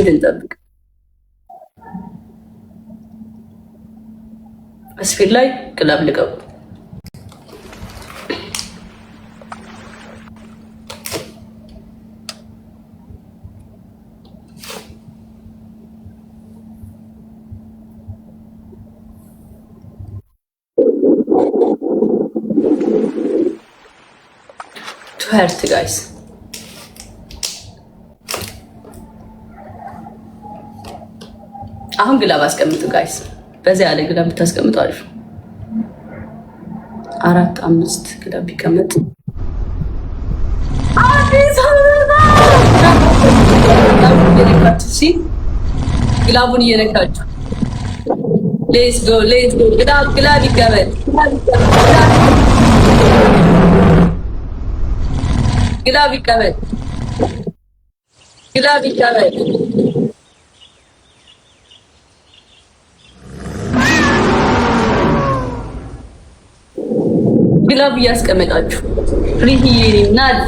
እንጠብቅ። አስፊል ላይ ግላብ ልቀቁ። ቱሄርት ጋይስ አሁን ግላብ አስቀምጡ ጋይስ። በዚያ ያለ ግላብ ብታስቀምጡ አሪፍ። 4 5 ግላብ ቢቀመጥ አዲስ ግላቡን እየነካችሁ ሌትስ ጎ ግላብ ይቀመጥ። ግላብ ይቀመጥ። ግላብ እያስቀመጣችሁ ፍሪሂዬ ናት።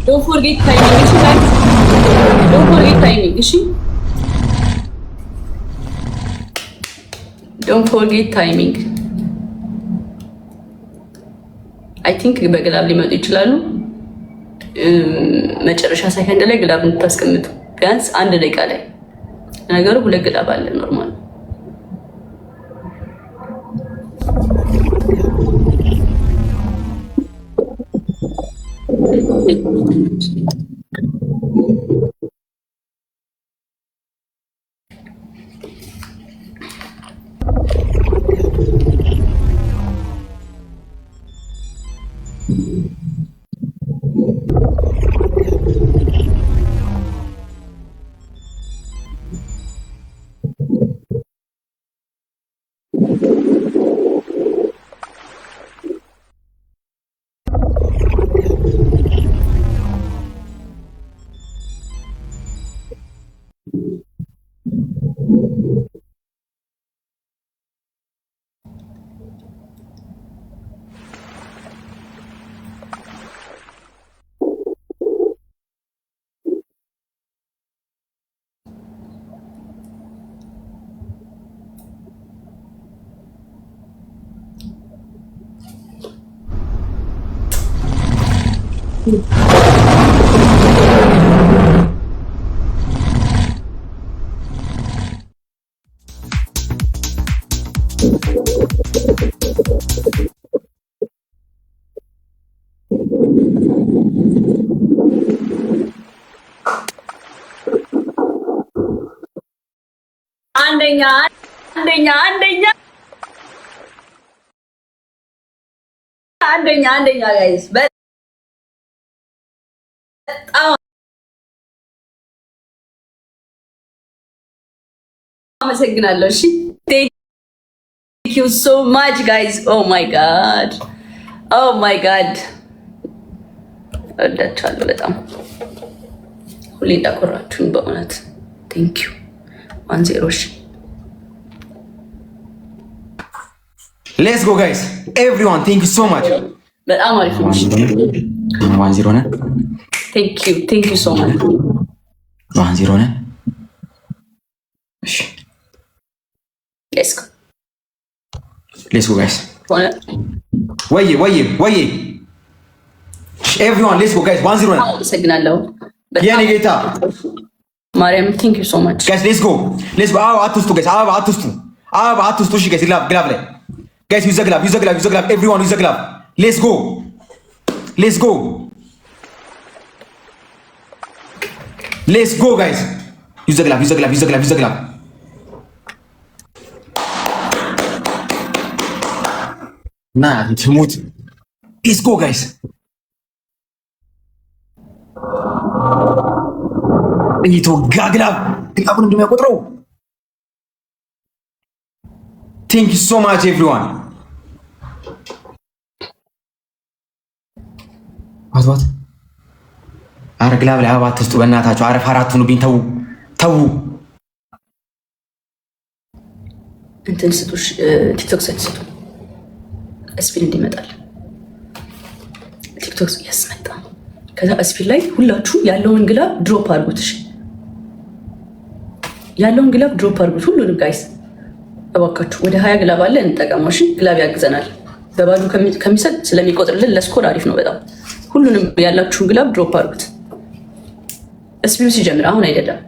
Don't forget timing, guys. Don't forget timing, Don't forget timing. I think በግላብ ሊመጡ ይችላሉ። መጨረሻ ሰከንድ ላይ ግላብ እንድታስቀምጡ ቢያንስ 1 ደቂቃ ላይ ነገሩ 2 ግላብ አለ ኖርማል። አንደኛ ጋይስ በጣም አመሰግናለሁ። እሺ thank you so much guys. oh my god እወዳችኋለሁ በጣም ሁሌ እንዳኮራችሁኝ በእውነት thank you 10 Let's go guys. Everyone, thank you so much. በጣም አሪፍ ነው። 1-0 ነን። Thank you so much. 1-0 ነን። እሺ let's go guys. ወይዬ everyone let's go guys. 1-0 ነን። አመሰግናለሁ የኔ ጌታ ማርያም thank you so much guys. let's go. አትስቱ guys. አትስቱ እሺ guys. ግላብ ላይ guys use the glove. everyone use the glove. ሌትስ ጎ ሌትስ ጎ ሌትስ ጎ ጋይስ ዩዝ ዘ ግላቭ ዩዝ ዘ ግላቭ ዩዝ ዘ ግላቭ ዩዝ ዘ ግላቭ ና ትሙት ሌትስ ጎ ጋይስ የተወጋ ግላቡን እንደሚያቆጥረው ቴንክ ዩ ሶ ማች ኤቭሪዋን ዋት አረ ግላብ ላይ አበባ አትስጡ በእናታችሁ። አረ ፋራት ሁኑብኝ። ተው እንትን ስጡሽ ቲክቶክ ስጡ ስፒድ እንዲመጣል ቲክቶክ ያስመጣ። ከዛ ስፒድ ላይ ሁላችሁ ያለውን ግላብ ድሮፕ አድርጉት። እሺ ያለውን ግላብ ድሮፕ አድርጉት ሁሉንም ጋይስ እባካችሁ። ወደ 20 ግላብ አለ እንጠቀመው። እሺ ግላብ ያግዘናል። በባዶ ከሚሰጥ ስለሚቆጥርልን ለስኮር አሪፍ ነው በጣም። ሁሉንም ያላችሁን ግላብ ድሮፕ አድርጉት። ስፒዱ ሲጀምር አሁን አይደለም።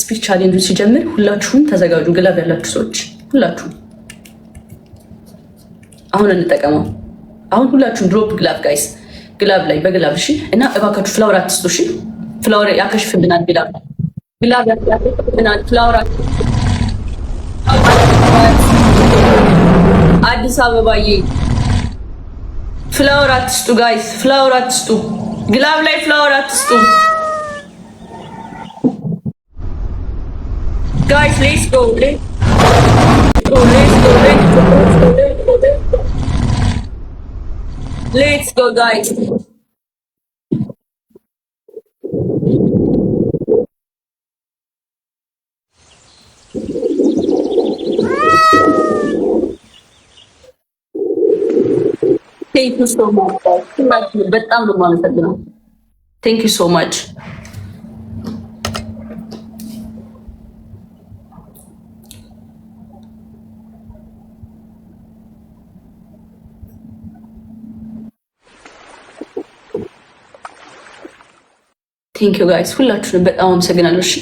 ስፒድ ቻሌንጁ ሲጀምር ሁላችሁም ተዘጋጁ። ግላብ ያላችሁ ሰዎች ሁላችሁም አሁን እንጠቀመው። አሁን ሁላችሁም ድሮፕ ግላብ ጋይስ፣ ግላብ ላይ በግላብ እሺ። እና እባካችሁ ፍላወር አትስጡ እሺ። ፍላወር ያከሽፍብናል። ግላብ ያከሽፍብናል። ፍላወር አዲስ አበባዬ ፍላወር አትስጡ ጋይስ፣ ፍላወር አትስጡ። ግላብ ላይ ፍላወር አትስጡ ጋይስ። ሌትስ ጎ ሌትስ ጎ ጋይስ። ቴንክ ዩ ሶ ማች በጣም ነው የማመሰግነው። ቴንክ ዩ ሶ ማች። ቴንክ ዩ ጋይስ ሁላችሁንም በጣም አመሰግናለሁ። እሺ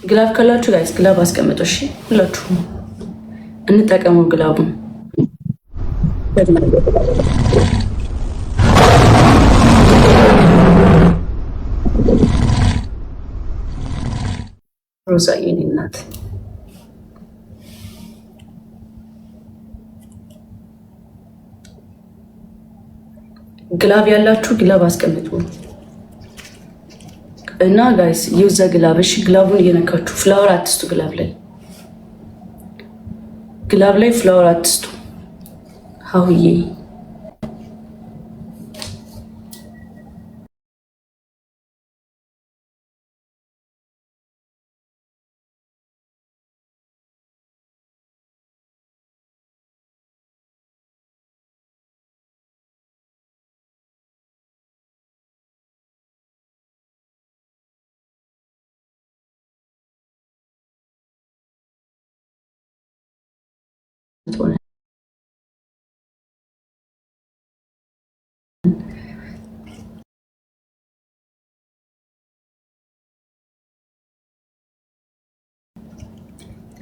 ግላብ ካላችሁ ጋይስ ግላብ አስቀምጡ። እሺ ሁላችሁም እንጠቀመው ግላቡን። ሮዛ የኔ እናት ግላብ ያላችሁ ግላብ አስቀምጡ እና ጋይስ ዩዘ ግላብ። እሺ ግላቡን እየነካችሁ ፍላወር አትስጡ። ግላብ ላይ ፍላወር አትስጡ። ሀውዬ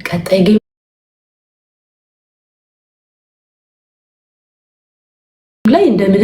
ቀጣይ ጌም ላይ እንደምን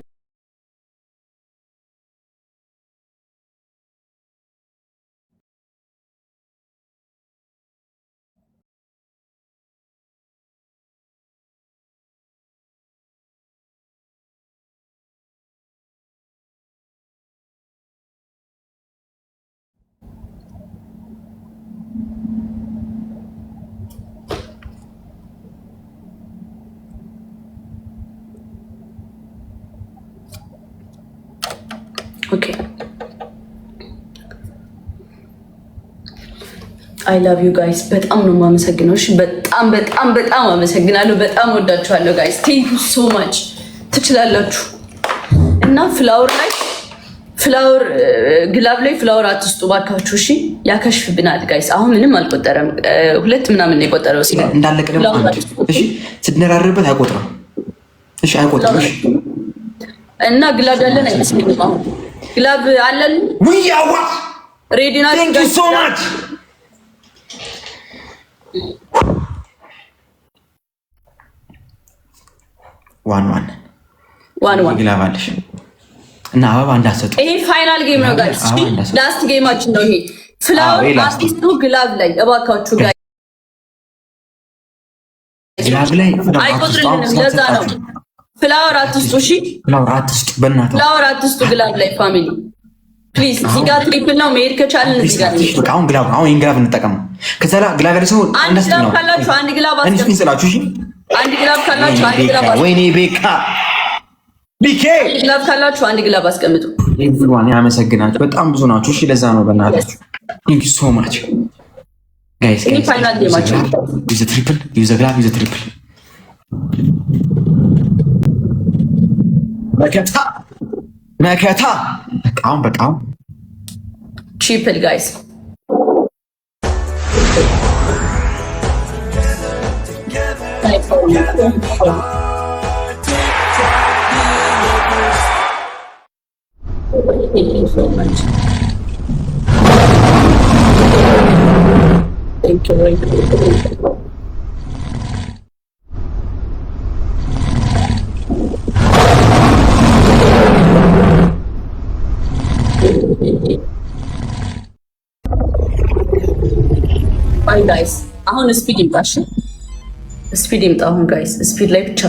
ኦኬ አይ ላቭ ዩ ጋይስ በጣም ነው የማመሰግነው። እሺ በጣም በጣም በጣም አመሰግናለሁ። በጣም ወዳችኋለሁ ጋይስ። ቴንክ ዩ ሶ ማች። ትችላላችሁ። እና ፍላወር ግላብ ላይ ፍላወር አትስጡ ባካችሁ። እሺ ያከሽፍብናል ጋይስ። አሁን ምንም አልቆጠረም፣ 2 ምናምን ነው የቆጠረው። ሲል እንዳለቀ ደግሞ እሺ ስትነራርበት አይቆጥርም። እሺ አይቆጥርም። እሺ እና ግላብ ያለን አይመስልኝም። አሁን ግላብ አለን ውያዋ ሬዲ ናት። ቴንክ ዩ ሶ ማች ዋን ግላብ አለሽ እና አበባ እንዳሰጡ። ይሄ ፋይናል ጌም ነው ጋይስ። ላስት ጌማችን ነው ይሄ። ፍላወር አርቲስቱ ግላብ ላይ እባካችሁ ጋይስ፣ ግላብ ላይ አይቆጥርልንም። ለዛ ነው ፍላወር አርቲስቱ። እሺ ፍላወር አርቲስቱ፣ በእናትህ ፍላወር አርቲስቱ ግላብ ላይ ፋሚሊ ፕሊዝ። እዚህ ጋር ትሪፕል ነው መሄድ ከቻልን እዚህ ጋር ነው። በቃ አሁን ይሄን ግላብ እንጠቀም። ከዛ ግላብ ያለ ሰው አንድ ግላብ ካላችሁ አንድ ግላብ አስቀምጡ። እሺ አንድ ግላብ ካላችሁ አንድ ግላብ አስቀምጡ። ወይኔ ቤካ ቢኬ ግላብ ካላችሁ አንድ ግላብ አስቀምጡ። ኤቭሪዋን ያመሰግናችሁ፣ በጣም ብዙ ናችሁ። እሺ ለዛ ነው በእናታችሁ። ቴንክ ዩ ሶ ማች ጋይስ። እኔ ፋይናል ጌማችሁ ዩዝ ትሪፕል ዩዝ ግላብ ዩዝ ትሪፕል መከታ በቃም ትሪፕል ጋይስ። Thank you so much. Thank you very much. Bye guys. አሁን ስፒድ ይምጣሽ። ስፒድ ይምጣ አሁን ጋይስ። ስፒድ ላይ ብቻ።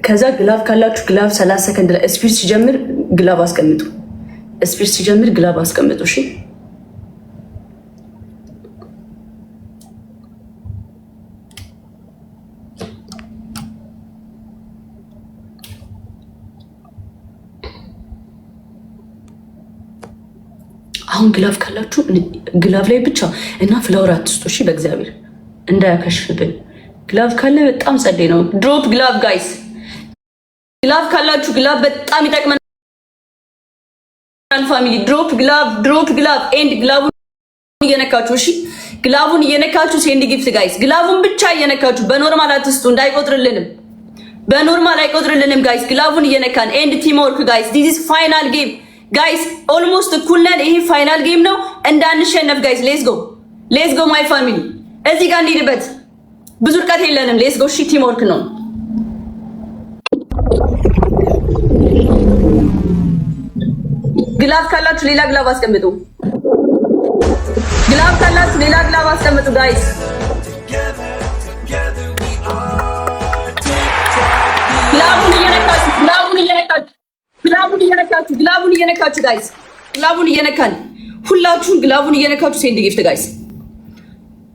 ከዛ ግላብ ካላችሁ ግላብ 30 ሰከንድ ላይ ስፒድ ሲጀምር ግላብ አስቀምጡ። ስፒድ ሲጀምር ግላብ አስቀምጡ። እሺ አሁን ግላብ ካላችሁ ግላብ ላይ ብቻ እና ፍላወር አትስጡ። እሺ በእግዚአብሔር እንዳያከሽፍብን። ግላብ ካለ በጣም ጸዴ ነው። ድሮፕ ግላብ ጋይስ። ግላብ ካላችሁ ግላብ በጣም ይጠቅመናል ፋሚሊ። ድሮፕ ግላብ ኤንድ ግላቡን እየነካችሁ እሺ፣ ግላቡን እየነካችሁ ሴንድ ጊፍት ጋይስ። ግላቡን ብቻ እየነካችሁ በኖርማል አትስጡ፣ እንዳይቆጥርልንም በኖርማል አይቆጥርልንም ጋይስ። ግላቡን እየነካን ኤንድ ቲም ወርክ ጋይስ። ዲስ ኢዝ ፋይናል ጌም ጋይስ። ኦልሞስት እኩል ነን። ይሄ ፋይናል ጌም ነው፣ እንዳንሸነፍ ጋይስ። ሌትስ ጎ ማይ ፋሚሊ። እዚህ ጋር እንሂድበት፣ ብዙ ርቀት የለንም። ሌትስ ጎ። እሺ ቲም ወርክ ነው። ግላብ ካላችሁ ሌላ ግላብ አስቀምጡ። ግላብ ካላችሁ ሌላ ግላብ አስቀምጡ ጋይስ። ግላቡን እየነካችሁ ጋይስ። ግላቡን እየነካን ሁላችሁም ግላቡን እየነካችሁ ሴንድ ጊፍት ጋይስ።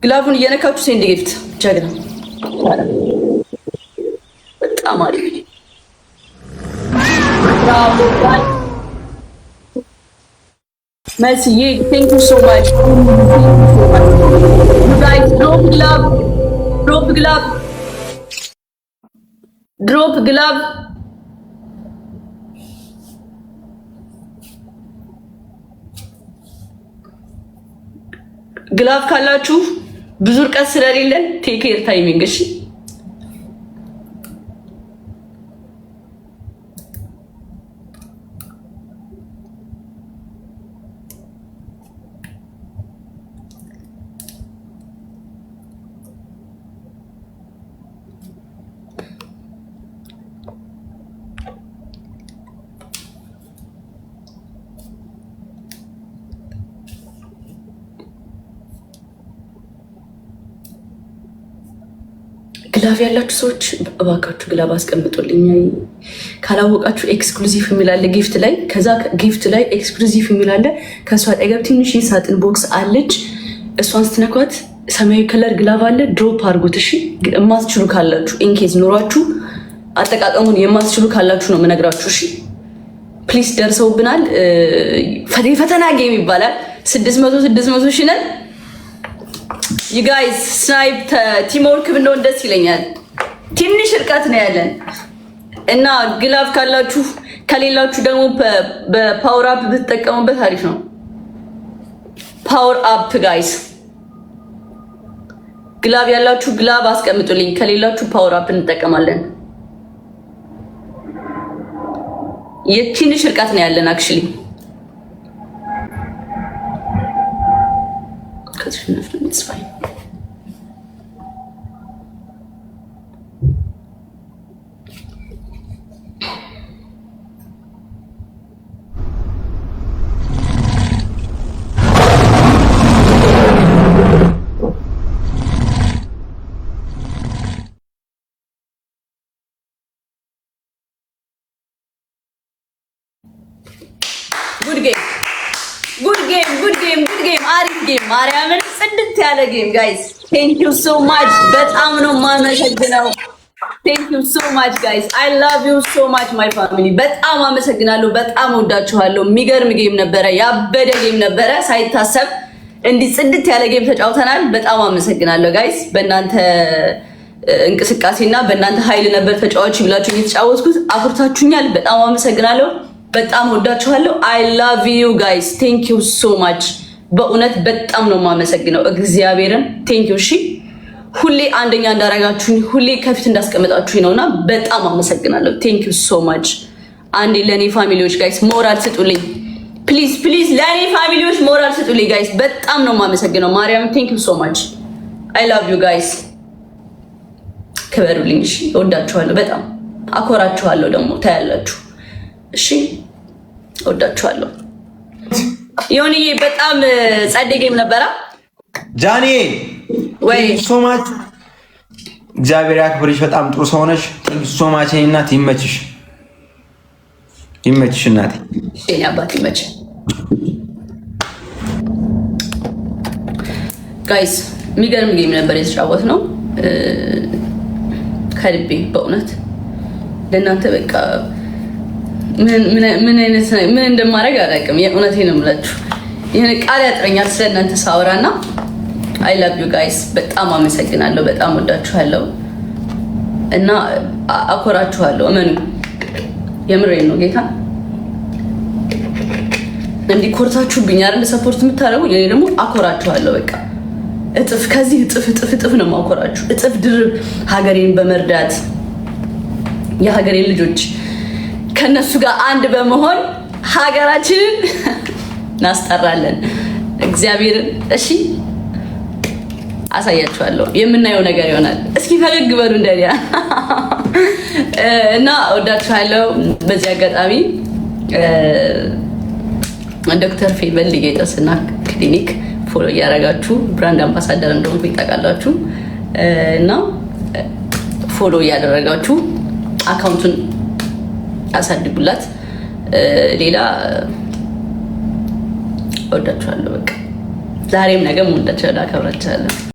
ግላቡን እየነካችሁ ሴንድ ጊፍት። ጀግና በጣም አሪፍ። Messi, thank you so much. You guys, drop glove. ግላብ ካላችሁ ብዙ ርቀት ስለሌለን ቴክ ኬር ታይሚንግ። እሺ ግላብ ያላችሁ ሰዎች እባካችሁ ግላብ አስቀምጡልኝ። ካላወቃችሁ ኤክስክሉዚቭ የሚላለ ጊፍት ላይ፣ ከዛ ጊፍት ላይ ኤክስክሉዚቭ የሚላለ ከእሷ አጠገብ ትንሽ ሳጥን ቦክስ አለች። እሷን ስትነኳት ሰማያዊ ከለር ግላብ አለ። ድሮፕ አድርጉት። እሺ የማትችሉ ካላችሁ ኢንኬዝ ኖሯችሁ አጠቃቀሙን የማትችሉ ካላችሁ ነው የምነግራችሁ። እሺ ፕሊስ ደርሰውብናል። ፈተና ጌም ይባላል። 600 ሺህ ነን። ዩጋይዝ ስናይፕ ቲም ወርክ ብንሆን ደስ ይለኛል። ትንሽ እርቀት ነው ያለን እና ግላብ ካላችሁ ከሌላችሁ ደግሞ በፓወር አፕ ብትጠቀሙበት አሪፍ ነው። ፓወር አፕ ጋይስ፣ ግላብ ያላችሁ ግላብ አስቀምጡልኝ። ከሌላችሁ ፓወር አፕ እንጠቀማለን። የትንሽ ርቀት ነው ያለን አክቹሊ ከተሸነፍን it's fine። ጉድ ጌም አሪፍ ጌም ማርያምን ጽድት ያለ ጌም ጋይስ። ቴንክ ዩ ሶ ማች በጣም ነው የማመሰግነው። ቴንክ ዩ ሶ ማች ጋይስ አይ ላቭ ዩ ሶ ማች ማይ ፋሚሊ። በጣም አመሰግናለሁ። በጣም ወዳችኋለሁ። የሚገርም ጌም ነበረ። ያበደ ጌም ነበረ። ሳይታሰብ እንዲህ ጽድት ያለ ጌም ተጫውተናል። በጣም አመሰግናለሁ ጋይስ። በእናንተ እንቅስቃሴና በእናንተ ኃይል ነበር ተጫዋች ብላችሁ እየተጫወትኩት አኩርታችሁኛል። በጣም አመሰግናለሁ። በጣም ወዳችኋለሁ። አይ ላቭ ዩ ጋይስ ቴንክ ዩ ሶ ማች። በእውነት በጣም ነው የማመሰግነው እግዚአብሔርን ቴንክ ዩ። እሺ ሁሌ አንደኛ እንዳረጋችሁኝ ሁሌ ከፊት እንዳስቀመጣችሁኝ ነውና በጣም አመሰግናለሁ። ቴንክ ዩ ሶ ማች። አንዴ ለኔ ፋሚሊዎች ጋይስ ሞራል ስጡልኝ ፕሊዝ ፕሊዝ። ለኔ ፋሚሊዎች ሞራል ስጡልኝ ጋይስ። በጣም ነው የማመሰግነው ማርያም ቴንክ ዩ ሶ ማች። አይ ላቭ ዩ ጋይስ። ክበሩልኝ። እሺ ወዳችኋለሁ። በጣም አኮራችኋለሁ ደግሞ ታያላችሁ። እሺ ወዳችኋለሁ። ዮኒዬ በጣም ጸዴ ጌም ነበረ። ጃኒ ወይ ሶ ማች እግዚአብሔር ያክብርሽ። በጣም ጥሩ ሰው ነሽ። ቴንክ ሶ ማች እናት። ይመችሽ ይመችሽ እናቴ። እኔ አባት ይመች። ጋይስ የሚገርም ጌም ነበር የተጫወት ነው ከልቤ በእውነት ለእናንተ በቃ ምን እንደማደርግ አላውቅም። የእውነቴን ነው የምላችሁ። ይሄን ቃል ያጥረኛል ስለእናንተ ሳወራና አይ ላቭ ዩ ጋይስ። በጣም አመሰግናለሁ። በጣም ወዳችኋለሁ እና አኮራችኋለሁ። እመኑ። የምሬን ነው ጌታ። እንዲህ ኮርታችሁብኝ አይደል ሰፖርት የምታደርጉኝ። እኔ ደግሞ አኮራችኋለሁ። በቃ እጥፍ ከዚህ እጥፍ ነው የማኮራችሁ። እጥፍ ድርብ ሀገሬን በመርዳት የሀገሬን ልጆች ከነሱ ጋር አንድ በመሆን ሀገራችንን እናስጠራለን። እግዚአብሔርን እሺ አሳያችኋለሁ። የምናየው ነገር ይሆናል። እስኪ ፈገግ በሉ እንደኛ እና ወዳችኋለሁ። በዚህ አጋጣሚ ዶክተር ፌቨን ሊጌጠስና ክሊኒክ ፎሎ እያደረጋችሁ ብራንድ አምባሳደር እንደሆንኩ ይታወቃላችሁ እና ፎሎ እያደረጋችሁ አካውንቱን አሳድጉላት። ሌላ ወዳችኋለሁ። በቃ ዛሬም ነገም ወዳችኋለሁ፣ አከብራችኋለሁ።